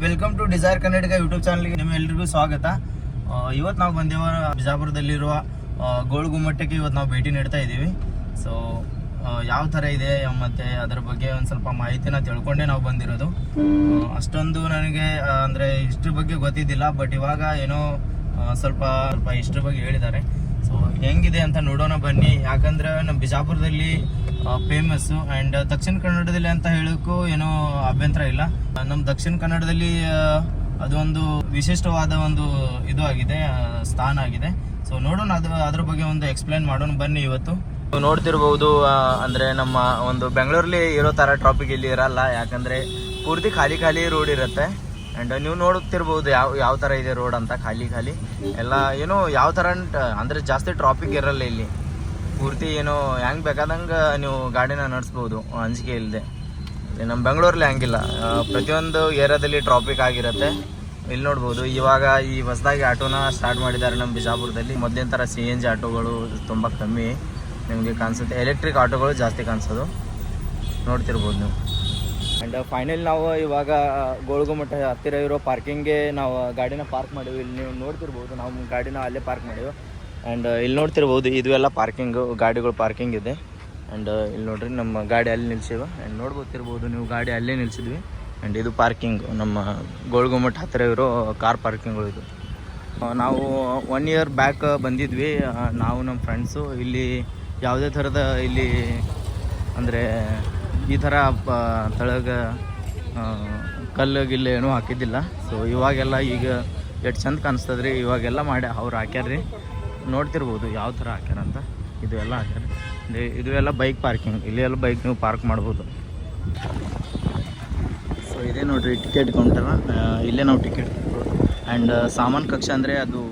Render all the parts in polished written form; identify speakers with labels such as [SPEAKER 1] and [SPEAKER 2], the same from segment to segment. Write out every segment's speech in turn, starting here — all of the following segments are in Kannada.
[SPEAKER 1] Welcome to Desire Karnataka YouTube ಚಾನಲ್ಗೆ ನಿಮ್ಮೆಲ್ಲರಿಗೂ ಸ್ವಾಗತ. ಇವತ್ತು ನಾವು ಬಂದೇವ ಬಿಜಾಪುರದಲ್ಲಿರುವ ಗೋಳಗುಮ್ಮಟಕ್ಕೆ ಇವತ್ತು ನಾವು ಭೇಟಿ ನೀಡ್ತಾ ಇದ್ದೀವಿ. ಸೊ ಯಾವ ಥರ ಇದೆ ಮತ್ತು ಅದರ ಬಗ್ಗೆ ಒಂದು ಸ್ವಲ್ಪ ಮಾಹಿತಿನ ತಿಳ್ಕೊಂಡೇ ನಾವು ಬಂದಿರೋದು. ಅಷ್ಟೊಂದು ನನಗೆ ಅಂದರೆ ಇಷ್ಟ್ರ ಬಗ್ಗೆ ಗೊತ್ತಿದ್ದಿಲ್ಲ, ಬಟ್ ಇವಾಗ ಏನೋ ಸ್ವಲ್ಪ ಇಷ್ಟ್ರ ಬಗ್ಗೆ ಹೇಳಿದ್ದಾರೆ. ಸೊ ಹೆಂಗಿದೆ ಅಂತ ನೋಡೋಣ ಬನ್ನಿ. ಯಾಕಂದ್ರೆ ನಮ್ಮ ಬಿಜಾಪುರದಲ್ಲಿ ಫೇಮಸ್ಸು ಆ್ಯಂಡ್ ದಕ್ಷಿಣ ಕನ್ನಡದಲ್ಲಿ ಅಂತ ಹೇಳೋಕ್ಕೂ ಏನೋ ಅಭ್ಯಂತರ ಇಲ್ಲ. ನಮ್ಮ ದಕ್ಷಿಣ ಕನ್ನಡದಲ್ಲಿ ಅದೊಂದು ವಿಶಿಷ್ಟವಾದ ಒಂದು ಇದು ಆಗಿದೆ, ಸ್ಥಾನ ಆಗಿದೆ. ಸೊ ನೋಡೋಣ, ಅದ್ರ ಬಗ್ಗೆ ಒಂದು ಎಕ್ಸ್ಪ್ಲೈನ್ ಮಾಡೋಣ ಬನ್ನಿ. ಇವತ್ತು ನೋಡ್ತಿರ್ಬೋದು, ಅಂದರೆ ನಮ್ಮ ಒಂದು ಬೆಂಗಳೂರಲ್ಲಿ ಇರೋ ಥರ ಟ್ರಾಫಿಕ್ ಇಲ್ಲಿ ಇರಲ್ಲ. ಯಾಕಂದರೆ ಪೂರ್ತಿ ಖಾಲಿ ರೋಡ್ ಇರುತ್ತೆ. ಆ್ಯಂಡ್ ನೀವು ನೋಡುತ್ತಿರ್ಬೋದು ಯಾವ ಥರ ಇದೆ ರೋಡ್ ಅಂತ, ಖಾಲಿ ಎಲ್ಲ ಏನೋ ಯಾವ ಥರ ಅಂದರೆ ಜಾಸ್ತಿ ಟ್ರಾಫಿಕ್ ಇರಲ್ಲ ಇಲ್ಲಿ. ಪೂರ್ತಿ ಏನೋ ಹೆಂಗೆ ಬೇಕಾದಂಗೆ ನೀವು ಗಾಡಿನ ನಡೆಸ್ಬೋದು ಅಂಜಿಕೆ ಇಲ್ಲದೆ. ನಮ್ಮ ಬೆಂಗಳೂರಲ್ಲಿ ಹಂಗಿಲ್ಲ, ಪ್ರತಿಯೊಂದು ಏರಿಯಾದಲ್ಲಿ ಟ್ರಾಫಿಕ್ ಆಗಿರುತ್ತೆ. ಇಲ್ಲಿ ನೋಡ್ಬೋದು, ಇವಾಗ ಈ ಹೊಸದಾಗಿ ಆಟೋನ ಸ್ಟಾರ್ಟ್ ಮಾಡಿದ್ದಾರೆ ನಮ್ಮ ಬಿಜಾಪುರದಲ್ಲಿ. ಮೊದಲಿನ ಥರ CNG ಆಟೋಗಳು ತುಂಬ ಕಮ್ಮಿ ನಿಮಗೆ ಕಾಣಿಸುತ್ತೆ. ಎಲೆಕ್ಟ್ರಿಕ್ ಆಟೋಗಳು ಜಾಸ್ತಿ ಕಾಣಿಸೋದು ನೋಡ್ತಿರ್ಬೋದು ನೀವು. ಆ್ಯಂಡ್ ಫೈನಲ್ ನಾವು ಇವಾಗ ಗೋಳಗುಮ್ಮಟ ಹತ್ತಿರ ಇರೋ ಪಾರ್ಕಿಂಗ್ಗೆ ನಾವು ಗಾಡಿನ ಪಾರ್ಕ್ ಮಾಡೀವಿ. ಇಲ್ಲಿ ನೀವು ನೋಡ್ತಿರ್ಬೋದು, ನಾವು ಗಾಡಿನ ಅಲ್ಲೇ ಪಾರ್ಕ್ ಮಾಡೀವಿ. ಆ್ಯಂಡ್ ಇಲ್ಲಿ ನೋಡ್ತಿರ್ಬೋದು, ಇದು ಎಲ್ಲ ಪಾರ್ಕಿಂಗು, ಗಾಡಿಗಳು ಪಾರ್ಕಿಂಗ್ ಇದೆ. ಆ್ಯಂಡ್ ಇಲ್ಲಿ ನೋಡ್ರಿ ನಮ್ಮ ಗಾಡಿ ಅಲ್ಲಿ ನಿಲ್ಸಿವ. ಆ್ಯಂಡ್ ನೋಡ್ಬೋತಿರ್ಬೋದು ನೀವು, ಗಾಡಿ ಅಲ್ಲೇ ನಿಲ್ಸಿದ್ವಿ. ಆ್ಯಂಡ್ ಇದು ಪಾರ್ಕಿಂಗ್ ನಮ್ಮ ಗೋಳಗುಮ್ಮಟ ಹತ್ತಿರ ಇರೋ ಕಾರ್ ಪಾರ್ಕಿಂಗ್ಗಳು ಇದು. ನಾವು 1 ಇಯರ್ ಬ್ಯಾಕ್ ಬಂದಿದ್ವಿ, ನಾವು ನಮ್ಮ ಫ್ರೆಂಡ್ಸು. ಇಲ್ಲಿ ಯಾವುದೇ ಥರದ ಇಲ್ಲಿ ಅಂದರೆ ಈ ಥರ ತಳಗ ಕಲ್ಲು ಗಿಲ್ಲು ಏನೂ ಹಾಕಿದ್ದಿಲ್ಲ. ಸೊ ಇವಾಗೆಲ್ಲ ಈಗ ಎಷ್ಟು ಚಂದ ಕಾಣಿಸ್ತದ್ರಿ, ಇವಾಗೆಲ್ಲ ಮಾಡಿ ಅವ್ರು ಹಾಕ್ಯಾರ್ರಿ. ನೋಡ್ತಿರ್ಬೋದು ಯಾವ ಥರ ಹಾಕ್ಯಾರಂತ. ಇದು ಎಲ್ಲ ಹಾಕ್ಯಾರ. ಇದು ಎಲ್ಲ ಬೈಕ್ ಪಾರ್ಕಿಂಗ್, ಇಲ್ಲಿ ಎಲ್ಲ ಬೈಕ್ ನೀವು ಪಾರ್ಕ್ ಮಾಡ್ಬೋದು. ಸೊ ಇದೇ ನೋಡಿರಿ ಟಿಕೆಟ್ ಕೌಂಟರ, ಇಲ್ಲೇ ನಾವು ಟಿಕೆಟ್ ಆ್ಯಂಡ್ ಸಾಮಾನು ಕಕ್ಷೆ ಅಂದರೆ ಅದು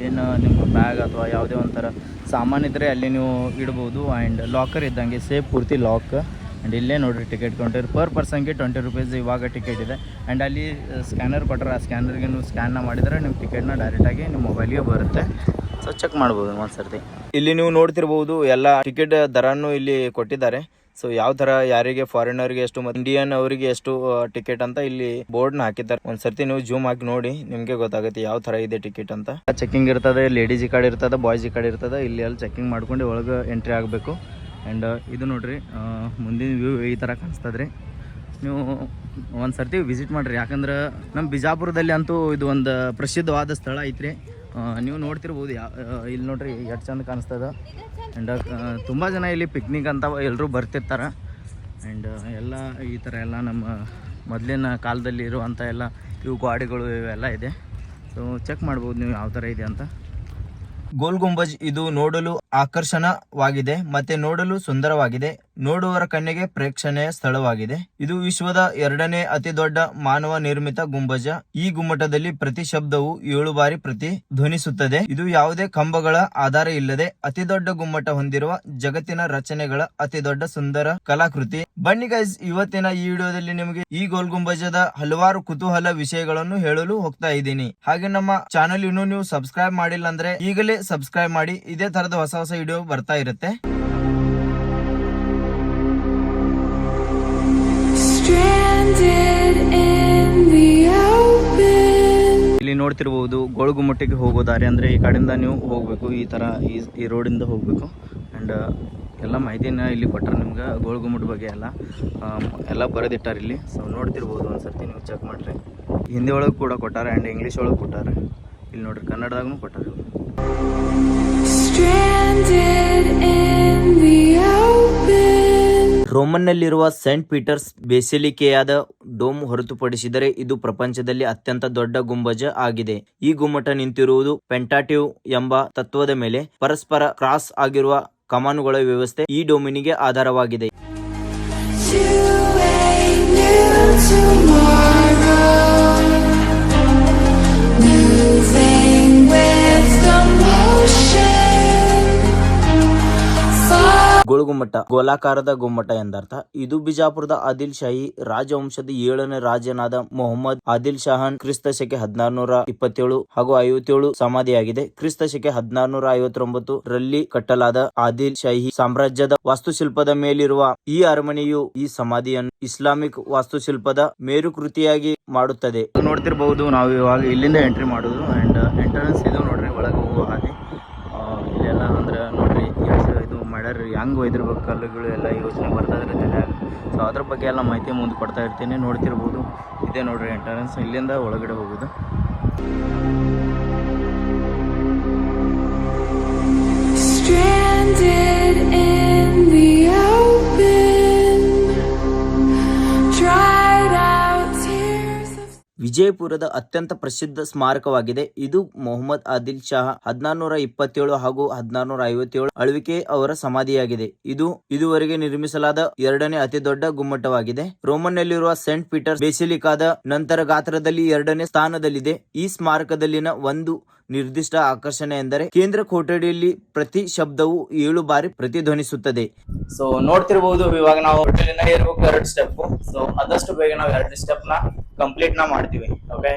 [SPEAKER 1] ಏನು ನಿಮ್ಮ ಬ್ಯಾಗ್ ಅಥವಾ ಯಾವುದೇ ಒಂಥರ ಸಾಮಾನು ಇದ್ದರೆ ಅಲ್ಲಿ ನೀವು ಇಡ್ಬೋದು. ಆ್ಯಂಡ್ ಲಾಕರ್ ಇದ್ದಂಗೆ ಸೇಫ್, ಪೂರ್ತಿ ಲಾಕ್. ಆ್ಯಂಡ್ ಇಲ್ಲೇ ನೋಡಿರಿ ಟಿಕೆಟ್ ಕೌಂಟರ್, ಪರ್ ಪರ್ಸನ್ಗೆ 20 ರೂಪೀಸ್ ಇವಾಗ ಟಿಕೆಟ್ ಇದೆ. ಆ್ಯಂಡ್ ಅಲ್ಲಿ ಸ್ಕ್ಯಾನರ್ ಕೊಟ್ಟರೆ, ಆ ಸ್ಕ್ಯಾನರ್ಗೆ ನೀವು ಸ್ಕ್ಯಾನ್ನ ಮಾಡಿದರೆ ನಿಮ್ಮ ಟಿಕೆಟ್ನ ಡೈರೆಕ್ಟಾಗಿ ನಿಮ್ಮ ಮೊಬೈಲ್ಗೆ ಬರುತ್ತೆ. ಸೊ ಚೆಕ್ ಮಾಡ್ಬೋದು ಒಂದು ಸರ್ತಿ. ಇಲ್ಲಿ ನೀವು ನೋಡ್ತಿರ್ಬೋದು ಎಲ್ಲ ಟಿಕೆಟ್ ದರನೂ ಇಲ್ಲಿ ಕೊಟ್ಟಿದ್ದಾರೆ. ಸೊ ಯಾವ ಥರ ಯಾರಿಗೆ ಫಾರಿನರ್ಗೆ ಎಷ್ಟು ಮತ್ತು ಇಂಡಿಯನ್ ಅವರಿಗೆ ಎಷ್ಟು ಟಿಕೆಟ್ ಅಂತ ಇಲ್ಲಿ ಬೋರ್ಡ್ನ ಹಾಕಿದ್ದಾರೆ. ಒಂದು ಸರ್ತಿ ನೀವು ಜೂಮ್ ಹಾಕಿ ನೋಡಿ, ನಿಮಗೆ ಗೊತ್ತಾಗುತ್ತೆ ಯಾವ ಥರ ಇದೆ ಟಿಕೆಟ್ ಅಂತ. ಚೆಕಿಂಗ್ ಇರ್ತದೆ, ಲೇಡೀಸ್ ಈ ಕಡೆ ಇರ್ತದೆ, ಬಾಯ್ಸ್ ಈ ಕಡೆ ಇರ್ತದೆ. ಇಲ್ಲಿ ಎಲ್ಲ ಚೆಕಿಂಗ್ ಮಾಡ್ಕೊಂಡು ಒಳಗೆ ಎಂಟ್ರಿ ಆಗಬೇಕು. ಆ್ಯಂಡ್ ಇದು ನೋಡಿರಿ ಮುಂದಿನ ವ್ಯೂ ಈ ಥರ ಕಾಣಿಸ್ತದ್ರಿ. ನೀವು ಒಂದು ಸರ್ತಿ ವಿಸಿಟ್ ಮಾಡಿರಿ. ಯಾಕಂದ್ರೆ ನಮ್ಮ ಬಿಜಾಪುರದಲ್ಲಿ ಅಂತೂ ಇದು ಒಂದು ಪ್ರಸಿದ್ಧವಾದ ಸ್ಥಳ ಐತ್ರಿ. ನೀವು ನೋಡ್ತಿರ್ಬೋದು, ಇಲ್ಲಿ ನೋಡ್ರಿ ಎಷ್ಟು ಚಂದ ಕಾಣಿಸ್ತದ. ಆ್ಯಂಡ್ ತುಂಬ ಜನ ಇಲ್ಲಿ ಪಿಕ್ನಿಕ್ ಅಂತ ಎಲ್ಲರೂ ಬರ್ತಿರ್ತಾರೆ. ಆ್ಯಂಡ್ ಎಲ್ಲ ಈ ಥರ ಎಲ್ಲ ನಮ್ಮ ಮೊದಲಿನ ಕಾಲದಲ್ಲಿ ಇರುವಂಥ ಎಲ್ಲ ಇವು ಗಾಡಿಗಳು ಇವೆಲ್ಲ ಇದೆ. ಸೊ ಚೆಕ್ ಮಾಡ್ಬೋದು ನೀವು ಯಾವ ಥರ ಇದೆ ಅಂತ. ಗೋಲ್ ಗುಂಬಜ್ ಇದು ನೋಡಲು ಆಕರ್ಷಣವಾಗಿದೆ ಮತ್ತೆ ನೋಡಲು ಸುಂದರವಾಗಿದೆ. ನೋಡುವವರ ಕಣ್ಣಿಗೆ ಪ್ರೇಕ್ಷಣೀಯ ಸ್ಥಳವಾಗಿದೆ. ಇದು ವಿಶ್ವದ 2ನೇ ಅತಿ ದೊಡ್ಡ ಮಾನವ ನಿರ್ಮಿತ ಗುಂಬಜ. ಈ ಗುಮ್ಮಟದಲ್ಲಿ ಪ್ರತಿ ಶಬ್ದವು 7 ಬಾರಿ ಪ್ರತಿಧ್ವನಿಸುತ್ತದೆ. ಇದು ಯಾವುದೇ ಕಂಬಗಳ ಆಧಾರ ಇಲ್ಲದೆ ಅತಿ ದೊಡ್ಡ ಗುಮ್ಮಟ ಹೊಂದಿರುವ ಜಗತ್ತಿನ ರಚನೆಗಳ ಅತಿ ದೊಡ್ಡ ಸುಂದರ ಕಲಾಕೃತಿ. ಬನ್ನಿ ಗೈಸ್, ಇವತ್ತಿನ ಈ ವಿಡಿಯೋದಲ್ಲಿ ನಿಮಗೆ ಈ ಗೋಲ್ ಗುಂಬಜದ ಹಲವಾರು ಕುತೂಹಲ ವಿಷಯಗಳನ್ನು ಹೇಳಲು ಹೋಗ್ತಾ ಇದ್ದೀನಿ. ಹಾಗೆ ನಮ್ಮ ಚಾನೆಲ್ ಇನ್ನೂ ನೀವು ಸಬ್ಸ್ಕ್ರೈಬ್ ಮಾಡಿಲ್ಲ ಅಂದ್ರೆ ಈಗಲೇ ಸಬ್ಸ್ಕ್ರೈಬ್ ಮಾಡಿ. ಇದೇ ತರದ ಹೊಸ ವಿಡಿಯೋ ಬರ್ತಾ ಇರುತ್ತೆ. ಇಲ್ಲಿ ನೋಡ್ತಿರ್ಬೋದು, ಗೋಳಗುಮ್ಮಟಕ್ಕೆ ಹೋಗೋ ದಾರಿ ಅಂದ್ರೆ ಈ ಕಡೆಯಿಂದ ನೀವು ಹೋಗ್ಬೇಕು. ಈ ತರ ಈ ರೋಡಿಂದ ಹೋಗ್ಬೇಕು. ಅಂಡ್ ಎಲ್ಲ ಮಾಹಿತಿನ ಇಲ್ಲಿ ಕೊಟ್ಟರೆ ನಿಮ್ಗೆ ಗೋಳಗುಮ್ಮಟ ಬಗ್ಗೆ ಎಲ್ಲ ಬರೆದಿಟ್ಟಾರೆ ಇಲ್ಲಿ. ಸೊ ನೋಡ್ತಿರ್ಬೋದು, ಒಂದ್ಸರ್ತಿ ನೀವು ಚೆಕ್ ಮಾಡ್ರಿ. ಹಿಂದಿ ಒಳಗೆ ಕೂಡ ಕೊಟ್ಟಾರೆ ಆ್ಯಂಡ್ ಇಂಗ್ಲೀಷ್ ಒಳಗೆ ಕೊಟ್ಟಾರೆ. ಇಲ್ಲಿ ನೋಡ್ರಿ ಕನ್ನಡದಾಗೂ ಕೊಟ್ಟಾರೆ. ರೋಮನ್ನಲ್ಲಿರುವ ಸೇಂಟ್ ಪೀಟರ್ಸ್ ಬೇಸಿಲಿಕೆಯಾದ ಡೋಮ್ ಹೊರತುಪಡಿಸಿದರೆ ಇದು ಪ್ರಪಂಚದಲ್ಲಿ ಅತ್ಯಂತ ದೊಡ್ಡ ಗುಂಬಜ ಆಗಿದೆ. ಈ ಗುಮ್ಮಟ ನಿಂತಿರುವುದು ಪೆಂಟಾಟಿವ್ ಎಂಬ ತತ್ವದ ಮೇಲೆ. ಪರಸ್ಪರ ಕ್ರಾಸ್ ಆಗಿರುವ ಕಮಾನುಗಳ ವ್ಯವಸ್ಥೆ ಈ ಡೋಮಿನಿಗೆ ಆಧಾರವಾಗಿದೆ. ಗುಮ್ಮಟ, ಗೋಲಾಕಾರದ ಗುಮ್ಮಟ ಎಂದರ್ಥ. ಇದು ಬಿಜಾಪುರದ ಆದಿಲ್ ಶಾಹಿ ರಾಜವಂಶದ 7ನೇ ರಾಜನಾದ ಮೊಹಮ್ಮದ್ ಆದಿಲ್ ಶಾಹನ್ ಕ್ರಿಸ್ತ ಶಕೆ 1627 ಹಾಗೂ 57 ಸಮಾಧಿಯಾಗಿದೆ. ಕ್ರಿಸ್ತ ಶಕೆ 1659 ರಲ್ಲಿ ಕಟ್ಟಲಾದ ಆದಿಲ್ ಶಾಹಿ ಸಾಮ್ರಾಜ್ಯದ ವಾಸ್ತುಶಿಲ್ಪದ ಮೇಲಿರುವ ಈ ಅರಮನೆಯು ಈ ಸಮಾಧಿಯನ್ನು ಇಸ್ಲಾಮಿಕ್ ವಾಸ್ತುಶಿಲ್ಪದ ಮೇರುಕೃತಿಯಾಗಿ ಮಾಡುತ್ತದೆ. ನೋಡ್ತಿರ್ಬಹುದು, ನಾವು ಇವಾಗ ಇಲ್ಲಿಂದ ಎಂಟ್ರಿ ಮಾಡೋದು ಅಂಡ್ ಎಂಟ್ರೆನ್ಸ್ ಇದು ನೋಡ್ರಿ, ಒಳಗೆ ಹೋಗುವ ಹಾದಿ. ಇಲ್ಲೆಲ್ಲ ಅಂದ್ರೆ ನೋಡ್ರಿ ಇದು ಮಾಡ್ಯಾರ, ಹೆಂಗ್ ಒಯ್ದಿರ್ಬೇಕು ಕಲ್ಲುಗಳು ಎಲ್ಲ ಯೋಚನೆ ಬರ್ತಾ ಇರುತ್ತೆ. ಸೊ ಅದ್ರ ಬಗ್ಗೆ ಎಲ್ಲ ಮಾಹಿತಿ ಮುಂದೆ ಕೊಡ್ತಾ ಇರ್ತೀನಿ. ನೋಡ್ತಿರ್ಬೋದು, ಇದೇ ನೋಡ್ರಿ ಎಂಟ್ರೆನ್ಸ್, ಇಲ್ಲಿಂದ ಒಳಗಡೆ ಹೋಗೋದು. Stranded in the open, dried out tears of... ವಿಜಯಪುರದ ಅತ್ಯಂತ ಪ್ರಸಿದ್ಧ ಸ್ಮಾರಕವಾಗಿದೆ. ಇದು ಮೊಹಮ್ಮದ್ ಆದಿಲ್ ಶಾಹ 1627 ಹಾಗೂ 1657 ಆಳ್ವಿಕೆ ಅವರ ಸಮಾಧಿಯಾಗಿದೆ. ಇದು ಇದುವರೆಗೆ ನಿರ್ಮಿಸಲಾದ 2ನೇ ಅತಿ ದೊಡ್ಡ ಗುಮ್ಮಟವಾಗಿದೆ. ರೋಮನ್ನಲ್ಲಿರುವ ಸೇಂಟ್ ಪೀಟರ್ಸ್ ಬೇಸಿಲಿಕಾದ ನಂತರ ಗಾತ್ರದಲ್ಲಿ 2ನೇ ಸ್ಥಾನದಲ್ಲಿದೆ. ಈ ಸ್ಮಾರಕದಲ್ಲಿನ ಒಂದು ನಿರ್ದಿಷ್ಟ ಆಕರ್ಷಣೆ ಎಂದರೆ ಕೇಂದ್ರ ಕೊಠಡಿಯಲ್ಲಿ ಪ್ರತಿ ಶಬ್ದವು 7 ಬಾರಿ ಪ್ರತಿಧ್ವನಿಸುತ್ತದೆ. ಸೊ ನೋಡ್ತಿರಬಹುದು, ಇವಾಗ ನಾವು ಹೋಟೆಲಿನ ಏರ್ಬೇಕು 2 ಸ್ಟೆಪ್. ಸೊ ಆದಷ್ಟು ಬೇಗ ನಾವು 2 ಸ್ಟೆಪ್ ನ ಕಂಪ್ಲೀಟ್ ನ ಮಾಡ್ತೀವಿ. Okay,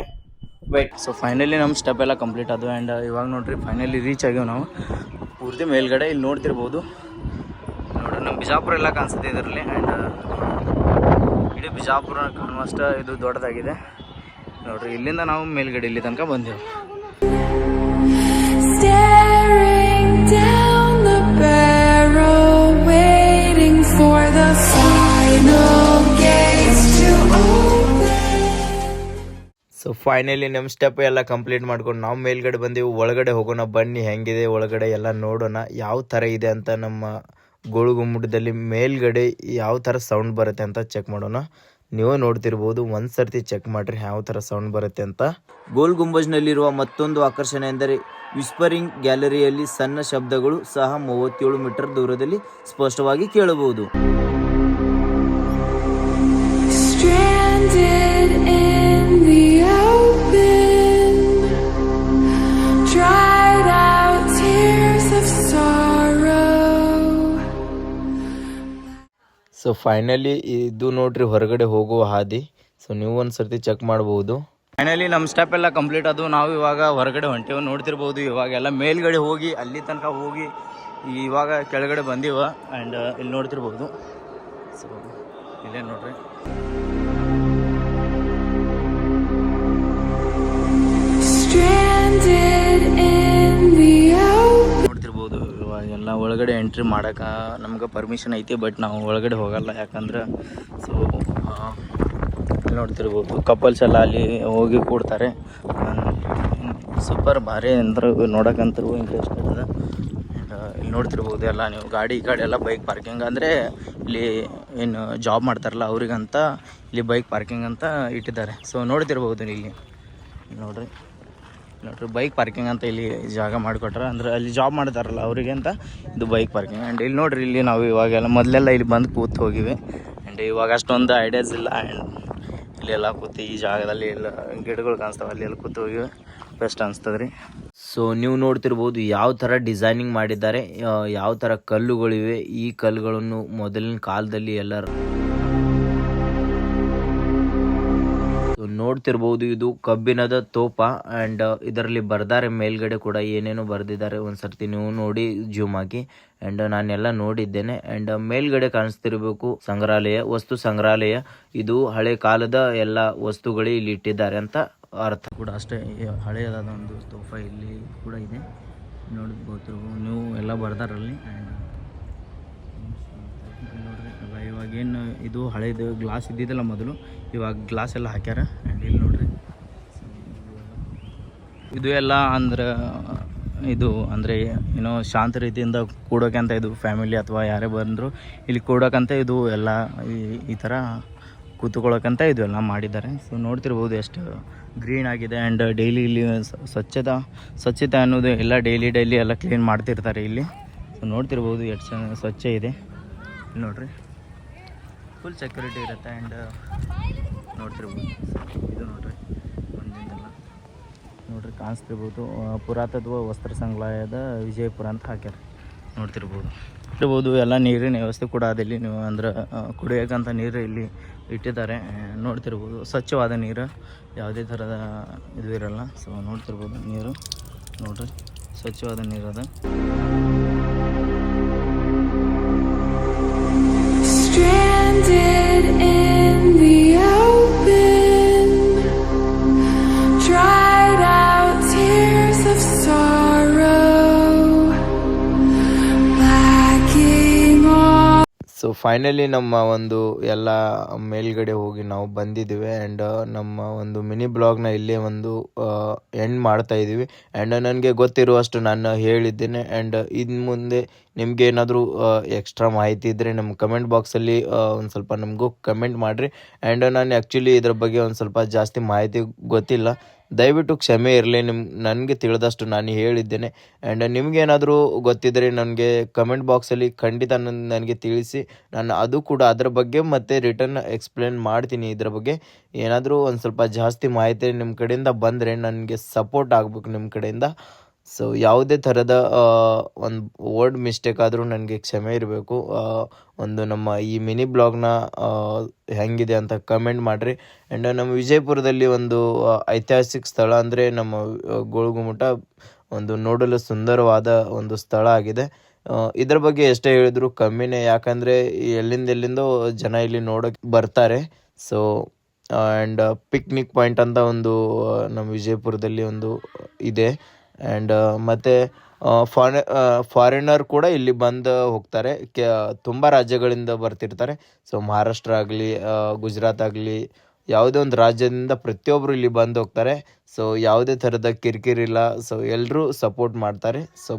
[SPEAKER 1] wait. ಸೊ ಫೈನಲಿ ನಮ್ಮ ಸ್ಟೆಪ್ ಎಲ್ಲ ಕಂಪ್ಲೀಟ್ ಆದವು ಅಂಡ್ ಇವಾಗ ನೋಡ್ರಿ ಫೈನಲಿ ರೀಚ್ ಆಗ್ಯಾವ ನಾವು ಪೂರ್ತಿ ಮೇಲ್ಗಡೆ. ಇಲ್ಲಿ ನೋಡ್ತಿರ್ಬೋದು, ನೋಡ್ರಿ ನಮ್ಮ ಬಿಜಾಪುರ ಎಲ್ಲ ಕಾಣಿಸುತ್ತೆ ಇದರಲ್ಲಿ. ಅಂಡ್ ಇಡೀ ಬಿಜಾಪುರ ಕಾಣುವಷ್ಟ ಇದು ದೊಡ್ಡದಾಗಿದೆ ನೋಡ್ರಿ. ಇಲ್ಲಿಂದ ನಾವು ಮೇಲ್ಗಡೆ ಇಲ್ಲಿ ತನಕ ಬಂದೆವು. Staring down the barrel, waiting for the final gates to open. So finally ನಮ್ಮ ಸ್ಟೆಪ್ ಎಲ್ಲ ಕಂಪ್ಲೀಟ್ ಮಾಡ್ಕೊಂಡು ನಾವು ಮೇಲ್ಗಡೆ ಬಂದೆವು. ಒಳಗಡೆ ಹೋಗೋಣ ಬನ್ನಿ, ಹೆಂಗಿದೆ ಒಳಗಡೆ ಎಲ್ಲ ನೋಡೋಣ, ಯಾವ ಥರ ಇದೆ ಅಂತ. ನಮ್ಮ ಗೋಳುಗುಮ್ಮಟದಲ್ಲಿ ಮೇಲ್ಗಡೆ ಯಾವ ಥರ ಸೌಂಡ್ ಬರುತ್ತೆ ಅಂತ ಚೆಕ್ ಮಾಡೋಣ. ನೀವು ನೋಡ್ತಿರ್ಬೋದು, ಒಂದ್ಸರ್ತಿ ಚೆಕ್ ಮಾಡ್ರಿ ಯಾವ ಥರ ಸೌಂಡ್ ಬರುತ್ತೆ ಅಂತ. ಗೋಲ್ ಗುಂಬಜ್ನಲ್ಲಿರುವ ಮತ್ತೊಂದು ಆಕರ್ಷಣೆ ಎಂದರೆ ವಿಸ್ಪರಿಂಗ್ ಗ್ಯಾಲರಿಯಲ್ಲಿ ಸಣ್ಣ ಶಬ್ದಗಳು ಸಹ 37 ಮೀಟರ್ ದೂರದಲ್ಲಿ ಸ್ಪಷ್ಟವಾಗಿ ಕೇಳಬಹುದು. ಸೊ ಫೈನಲಿ ಇದು ನೋಡ್ರಿ ಹೊರಗಡೆ ಹೋಗುವ ಹಾದಿ. ಸೊ ನೀವು ಒಂದ್ಸರ್ತಿ ಚೆಕ್ ಮಾಡಬಹುದು. ಫೈನಲಿ ನಮ್ಮ ಸ್ಟೆಪ್ ಎಲ್ಲ ಕಂಪ್ಲೀಟ್ ಅದು. ನಾವು ಇವಾಗ ಹೊರಗಡೆ ಹೊಂಟೇವು. ನೋಡ್ತಿರ್ಬೋದು, ಇವಾಗೆಲ್ಲ ಮೇಲ್ಗಡೆ ಹೋಗಿ ಅಲ್ಲಿ ತನಕ ಹೋಗಿ ಇವಾಗ ಕೆಳಗಡೆ ಬಂದೀವ. ಆ್ಯಂಡ್ ಇಲ್ಲಿ ನೋಡ್ತಿರ್ಬೋದು, ಸೊ ಇಲ್ಲೇ ನೋಡ್ರಿ. ನೋಡ್ತಿರ್ಬೋದು, ಇವಾಗೆಲ್ಲ ಒಳಗಡೆ ಎಂಟ್ರಿ ಮಾಡೋಕೆ ನಮ್ಗೆ ಪರ್ಮಿಷನ್ ಐತಿ, ಬಟ್ ನಾವು ಒಳಗಡೆ ಹೋಗಲ್ಲ. ಯಾಕಂದ್ರೆ ಸೊ ನೋಡ್ತಿರ್ಬೋದು, ಕಪಲ್ಸ್ ಎಲ್ಲ ಅಲ್ಲಿ ಹೋಗಿ ಕೂಡ್ತಾರೆ. ಸೂಪರ್ ಭಾರಿ ಅಂದ್ರೆ ನೋಡೋಕ್ಕಂತರೂ ಇಂಟ್ರೆಸ್ಟ್ ಇರ್ತದೆ. ಇಲ್ಲಿ ನೋಡ್ತಿರ್ಬೋದು ಎಲ್ಲ ನೀವು ಗಾಡಿ ಎಲ್ಲ ಬೈಕ್ ಪಾರ್ಕಿಂಗ್, ಅಂದರೆ ಇಲ್ಲಿ ಏನು ಜಾಬ್ ಮಾಡ್ತಾರಲ್ಲ ಅವ್ರಿಗಂತ ಇಲ್ಲಿ ಬೈಕ್ ಪಾರ್ಕಿಂಗ್ ಅಂತ ಇಟ್ಟಿದ್ದಾರೆ. ಸೊ ನೋಡ್ತಿರ್ಬೋದು, ಇಲ್ಲಿ ನೋಡ್ರಿ ಬೈಕ್ ಪಾರ್ಕಿಂಗ್ ಅಂತ ಇಲ್ಲಿ ಜಾಗ ಮಾಡಿಕೊಟ್ರೆ, ಅಂದರೆ ಅಲ್ಲಿ ಜಾಬ್ ಮಾಡ್ತಾರಲ್ಲ ಅವರಿಗೆ ಅಂತ ಇದು ಬೈಕ್ ಪಾರ್ಕಿಂಗ್. ಆ್ಯಂಡ್ ಇಲ್ಲಿ ನೋಡ್ರಿ, ಇಲ್ಲಿ ನಾವು ಇವಾಗೆಲ್ಲ ಮೊದಲೆಲ್ಲ ಇಲ್ಲಿ ಬಂದು ಕೂತು ಹೋಗಿವಿ. ಆ್ಯಂಡ್ ಇವಾಗ ಅಷ್ಟೊಂದು ಐಡಿಯಾಸ್ ಇಲ್ಲ. ಆ್ಯಂಡ್ ಇಲ್ಲೆಲ್ಲ ಕೂತು ಈ ಜಾಗದಲ್ಲಿ ಎಲ್ಲ ಗಿಡಗಳು ಕಾಣಿಸ್ತಾವೆ, ಅಲ್ಲಿ ಎಲ್ಲ ಕೂತು ಹೋಗಿ ಬೆಸ್ಟ್ ಅನಿಸ್ತದೆ ರೀ. ಸೊ ನೀವು ನೋಡ್ತಿರ್ಬೋದು ಯಾವ ಥರ ಡಿಸೈನಿಂಗ್ ಮಾಡಿದ್ದಾರೆ, ಯಾವ ಥರ ಕಲ್ಲುಗಳಿವೆ. ಈ ಕಲ್ಲುಗಳನ್ನು ಮೊದಲಿನ ಕಾಲದಲ್ಲಿ ಎಲ್ಲರೂ ನೋಡ್ತಿರ್ಬೋದು. ಇದು ಕಬ್ಬಿಣದ ತೋಪ ಆ್ಯಂಡ್ ಇದರಲ್ಲಿ ಬರ್ದಾರೆ ಮೇಲ್ಗಡೆ ಕೂಡ ಏನೇನೋ ಬರೆದಿದ್ದಾರೆ. ಒಂದ್ಸರ್ತಿ ನೀವು ನೋಡಿ ಜೂಮ್ ಹಾಕಿ. ಆ್ಯಂಡ್ ನಾನೆಲ್ಲ ನೋಡಿದ್ದೇನೆ. ಆ್ಯಂಡ್ ಮೇಲ್ಗಡೆ ಕಾಣಿಸ್ತಿರ್ಬೇಕು ಸಂಗ್ರಹಾಲಯ, ವಸ್ತು ಸಂಗ್ರಹಾಲಯ. ಇದು ಹಳೆ ಕಾಲದ ಎಲ್ಲ ವಸ್ತುಗಳು ಇಲ್ಲಿ ಇಟ್ಟಿದ್ದಾರೆ ಅಂತ ಅರ್ಥ ಕೂಡ. ಅಷ್ಟೇ ಹಳೆಯದಾದ ಒಂದು ತೋಪ ಇಲ್ಲಿ ಕೂಡ ಇದೆ, ನೋಡ್ಬೋತಿರ್ಬೋದು ನೀವು. ಎಲ್ಲ ಬರ್ದಾರಲ್ಲಿ. ಆ್ಯಂಡ್ ನೋಡ್ರಿ, ಇವಾಗೇನು ಇದು ಹಳೇದು ಗ್ಲಾಸ್ ಇದ್ದಿದ್ದಲ್ಲ ಮೊದಲು, ಇವಾಗ ಗ್ಲಾಸ್ ಎಲ್ಲ ಹಾಕ್ಯಾರ. ಆ್ಯಂಡ್ ಇಲ್ಲಿ ನೋಡ್ರಿ, ಇದು ಎಲ್ಲ ಅಂದರೆ ಏನೋ ಶಾಂತ ರೀತಿಯಿಂದ ಕೂಡೋಕ್ಕಂತ, ಇದು ಫ್ಯಾಮಿಲಿ ಅಥವಾ ಯಾರೇ ಬಂದರೂ ಇಲ್ಲಿ ಕೂಡೋಕ್ಕಂತ ಇದು ಎಲ್ಲ ಈ ಥರ ಕೂತ್ಕೊಳ್ಳೋಕ್ಕಂತ ಇದು ಎಲ್ಲ ಮಾಡಿದ್ದಾರೆ. ಸೊ ನೋಡ್ತಿರ್ಬೋದು ಎಷ್ಟು ಗ್ರೀನ್ ಆಗಿದೆ. ಆ್ಯಂಡ್ ಡೈಲಿ ಇಲ್ಲಿ ಸ್ವಚ್ಛತೆ ಅನ್ನೋದು ಎಲ್ಲ ಡೈಲಿ ಎಲ್ಲ ಕ್ಲೀನ್ ಮಾಡ್ತಿರ್ತಾರೆ ಇಲ್ಲಿ. ಸೊ ನೋಡ್ತಿರ್ಬೋದು ಎಷ್ಟು ಚೆನ್ನಾಗಿ ಸ್ವಚ್ಛ ಇದೆ. ನೋಡ್ರಿ, ಫುಲ್ ಸೆಕ್ಯೂರಿಟಿ ಇರುತ್ತೆ. ಆ್ಯಂಡ್ ನೋಡ್ತಿರ್ಬೋದು, ಇದು ನೋಡ್ರಿ ಒಂದಿಂದೆಲ್ಲ ನೋಡ್ರಿ ಕಾಣಿಸ್ತಿರ್ಬೋದು. ಪುರಾತತ್ವ ವಸ್ತ್ರ ಸಂಗ್ರಹಾಲಯದ ವಿಜಯಪುರ ಅಂತ ಹಾಕ್ಯಾರ, ನೋಡ್ತಿರ್ಬೋದು. ಇರ್ಬೋದು. ಎಲ್ಲ ನೀರಿನ ವ್ಯವಸ್ಥೆ ಕೂಡ ಅದಿಲ್ಲಿ, ನೀವು ಅಂದ್ರೆ ಕುಡಿಯೋಕ್ಕಂಥ ನೀರು ಇಲ್ಲಿ ಇಟ್ಟಿದ್ದಾರೆ. ನೋಡ್ತಿರ್ಬೋದು ಸ್ವಚ್ಛವಾದ ನೀರು, ಯಾವುದೇ ಥರದ ಇದು ಇರಲ್ಲ. ಸೊ ನೋಡ್ತಿರ್ಬೋದು ನೀರು ನೋಡ್ರಿ, ಸ್ವಚ್ಛವಾದ ನೀರು ಅದ.
[SPEAKER 2] Stranded in the open, dried out tears of sorrow, lacking all.
[SPEAKER 3] So finally ನಮ್ಮ ಒಂದು ಎಲ್ಲ ಮೇಲ್ಗಡೆ ಹೋಗಿ ನಾವು ಬಂದಿದ್ದೀವಿ. ಆ್ಯಂಡ್ ನಮ್ಮ ಒಂದು ಮಿನಿ ಬ್ಲಾಗ್ನ ಇಲ್ಲೇ ಒಂದು ಎಂಡ್ ಮಾಡ್ತಾ ಇದ್ದೀವಿ. ಆ್ಯಂಡ್ ನನಗೆ ಗೊತ್ತಿರುವಷ್ಟು ನಾನು ಹೇಳಿದ್ದೇನೆ. ಆ್ಯಂಡ್ ಇನ್ನು ಮುಂದೆ ನಿಮ್ಗೆ ಏನಾದರೂ ಎಕ್ಸ್ಟ್ರಾ ಮಾಹಿತಿ ಇದ್ದರೆ ನಮ್ಮ ಕಮೆಂಟ್ ಬಾಕ್ಸಲ್ಲಿ ಒಂದು ಸ್ವಲ್ಪ ನಮಗೂ ಕಮೆಂಟ್ ಮಾಡಿರಿ. ಆ್ಯಂಡ್ ನಾನು ಆ್ಯಕ್ಚುಲಿ ಇದ್ರ ಬಗ್ಗೆ ಒಂದು ಸ್ವಲ್ಪ ಜಾಸ್ತಿ ಮಾಹಿತಿ ಗೊತ್ತಿಲ್ಲ, ದಯವಿಟ್ಟು ಕ್ಷಮೆ ಇರಲಿ. ನನಗೆ ತಿಳಿದಷ್ಟು ನಾನು ಹೇಳಿದ್ದೇನೆ. ಆ್ಯಂಡ್ ನಿಮಗೇನಾದರೂ ಗೊತ್ತಿದ್ದರೆ ನನಗೆ ಕಮೆಂಟ್ ಬಾಕ್ಸಲ್ಲಿ ಖಂಡಿತ ನನಗೆ ತಿಳಿಸಿ. ನಾನು ಅದು ಕೂಡ ಅದರ ಬಗ್ಗೆ ಮತ್ತೆ ರಿಟರ್ನ್ ಎಕ್ಸ್ಪ್ಲೇನ್ ಮಾಡ್ತೀನಿ. ಇದ್ರ ಬಗ್ಗೆ ಏನಾದರೂ ಒಂದು ಸ್ವಲ್ಪ ಜಾಸ್ತಿ ಮಾಹಿತಿ ನಿಮ್ಮ ಕಡೆಯಿಂದ ಬಂದರೆ ನನಗೆ ಸಪೋರ್ಟ್ ಆಗಬೇಕು ನಿಮ್ಮ ಕಡೆಯಿಂದ. ಸೊ ಯಾವುದೇ ಥರದ ಒಂದು ವರ್ಡ್ ಮಿಸ್ಟೇಕ್ ಆದರೂ ನನಗೆ ಕ್ಷಮೆ ಇರಬೇಕು. ಒಂದು ನಮ್ಮ ಈ ಮಿನಿ ಬ್ಲಾಗ್ನ ಹೆಂಗಿದೆ ಅಂತ ಕಮೆಂಟ್ ಮಾಡಿರಿ. ಆ್ಯಂಡ್ ನಮ್ಮ ವಿಜಯಪುರದಲ್ಲಿ ಒಂದು ಐತಿಹಾಸಿಕ ಸ್ಥಳ ಅಂದರೆ ನಮ್ಮ ಗೋಳಗುಮ್ಮಟ ಒಂದು ನೋಡಲು ಸುಂದರವಾದ ಒಂದು ಸ್ಥಳ ಆಗಿದೆ. ಇದ್ರ ಬಗ್ಗೆ ಎಷ್ಟೇ ಹೇಳಿದ್ರು ಕಮ್ಮಿನೇ, ಯಾಕಂದರೆ ಎಲ್ಲಿಂದೋ ಜನ ಇಲ್ಲಿ ನೋಡೋಕ್ಕೆ ಬರ್ತಾರೆ. ಸೊ ಆ್ಯಂಡ್ ಪಿಕ್ನಿಕ್ ಪಾಯಿಂಟ್ ಅಂತ ಒಂದು ನಮ್ಮ ವಿಜಯಪುರದಲ್ಲಿ ಒಂದು ಇದೆ. ಆ್ಯಂಡ್ ಮತ್ತು ಫಾರಿನರ್ ಕೂಡ ಇಲ್ಲಿ ಬಂದು ಹೋಗ್ತಾರೆ. ತುಂಬ ರಾಜ್ಯಗಳಿಂದ ಬರ್ತಿರ್ತಾರೆ. ಸೊ ಮಹಾರಾಷ್ಟ್ರ ಆಗಲಿ, ಗುಜರಾತ್ ಆಗಲಿ, ಯಾವುದೇ ಒಂದು ರಾಜ್ಯದಿಂದ ಪ್ರತಿಯೊಬ್ಬರು ಇಲ್ಲಿ ಬಂದು ಹೋಗ್ತಾರೆ. ಸೊ ಯಾವುದೇ ಥರದ ಕಿರಿಕಿರಿಲ್ಲ. ಸೊ ಎಲ್ಲರೂ ಸಪೋರ್ಟ್ ಮಾಡ್ತಾರೆ. ಸೊ